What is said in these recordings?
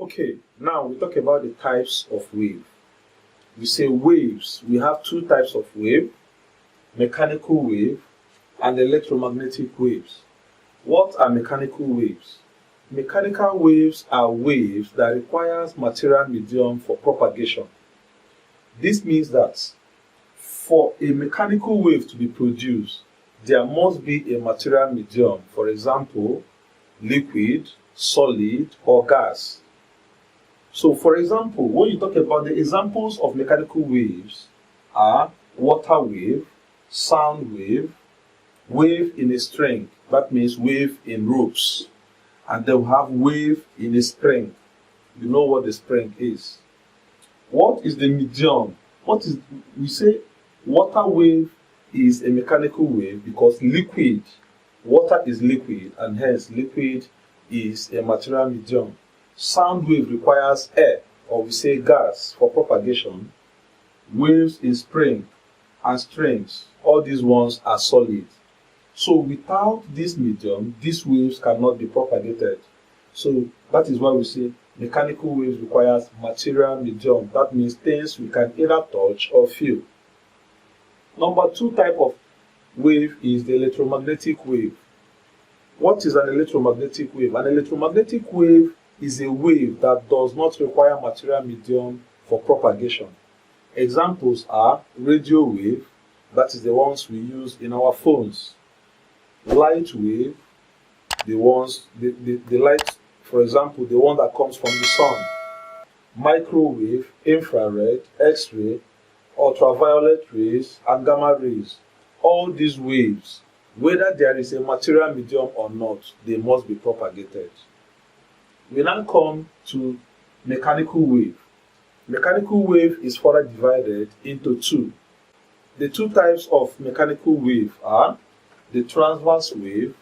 Okay, now we talk about the types of wave. We say waves. We have two types of wave, mechanical wave and electromagnetic waves. What are mechanical waves? Mechanical waves are waves that requires material medium for propagation. This means that for a mechanical wave to be produced, there must be a material medium, for example, liquid, solid, or gas. So, for example, when you talk about the examples of mechanical waves are water wave, sound wave, wave in a string, that means wave in ropes, and then we have wave in a spring. You know what the spring is. What is the medium? We say water wave is a mechanical wave because water is liquid, and hence liquid is a material medium. Sound wave requires air, or we say gas, for propagation. Waves in spring and strings, all these ones are solid. So without this medium, these waves cannot be propagated. So that is why we say mechanical waves requires material medium. That means things we can either touch or feel. Number two type of wave is the electromagnetic wave. What is an electromagnetic wave? An electromagnetic wave is a wave that does not require material medium for propagation. Examples are radio wave, that is the ones we use in our phones. Light wave, the light, for example, the one that comes from the sun. Microwave, infrared, X-ray, ultraviolet rays, and gamma rays. All these waves, whether there is a material medium or not, they must be propagated. We now come to mechanical wave. Mechanical wave is further divided into two. The two types of mechanical wave are the transverse wave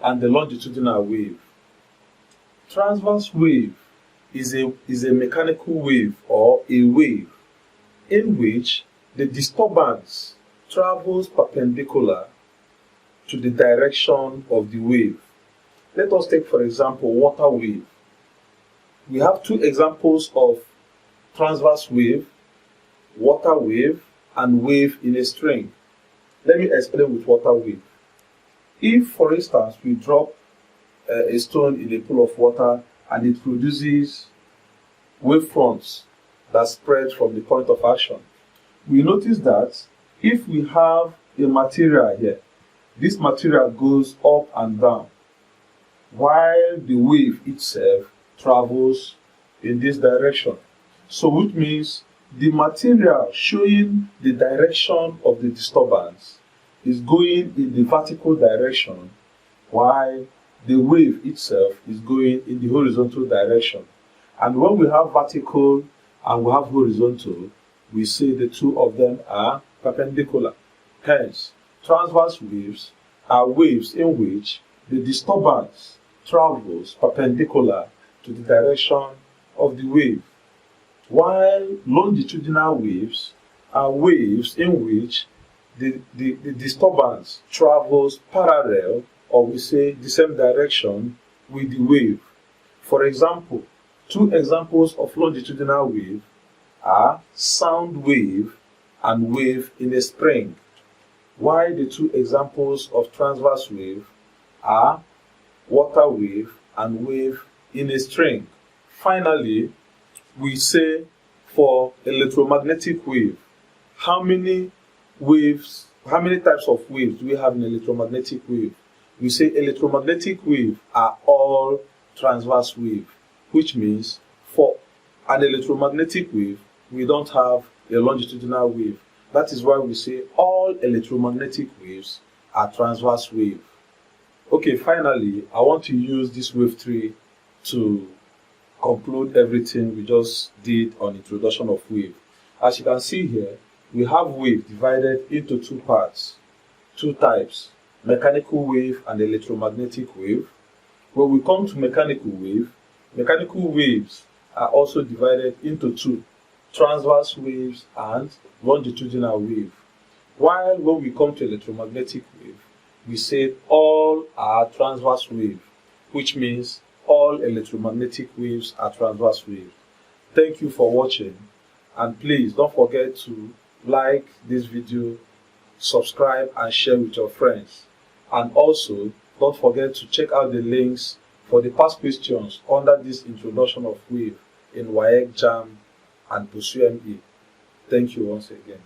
and the longitudinal wave. Transverse wave is a mechanical wave or a wave in which the disturbance travels perpendicular to the direction of the wave. Let us take, for example, water wave. We have two examples of transverse wave, water wave, and wave in a string. Let me explain with water wave. If, for instance, we drop a stone in a pool of water and it produces wavefronts that spread from the point of action, we notice that if we have a material here, this material goes up and down, while the wave itself travels in this direction. So which means the material showing the direction of the disturbance is going in the vertical direction, while the wave itself is going in the horizontal direction. And when we have vertical and we have horizontal, we say the two of them are perpendicular. Hence, transverse waves are waves in which the disturbance travels perpendicular to the direction of the wave, while longitudinal waves are waves in which the disturbance travels parallel, or we say the same direction, with the wave. For example, two examples of longitudinal wave are sound wave and wave in a spring, while the two examples of transverse wave are water wave and wave in a string. Finally, we say for electromagnetic wave, how many types of waves do we have in electromagnetic wave? We say electromagnetic wave are all transverse wave, which means for an electromagnetic wave, we don't have a longitudinal wave. That is why we say all electromagnetic waves are transverse wave. Okay, finally, I want to use this wave tree to conclude everything we just did on introduction of wave. As you can see here, we have wave divided into two parts, two types, mechanical wave and electromagnetic wave. When we come to mechanical waves are also divided into two, transverse waves and longitudinal wave. While when we come to electromagnetic wave, we say all are transverse wave, which means all all electromagnetic waves are transverse waves. Thank you for watching, and please don't forget to like this video, subscribe and share with your friends. And also don't forget to check out the links for the past questions under this introduction of wave in WAEC, JAMB and POSU-ME. Thank you once again.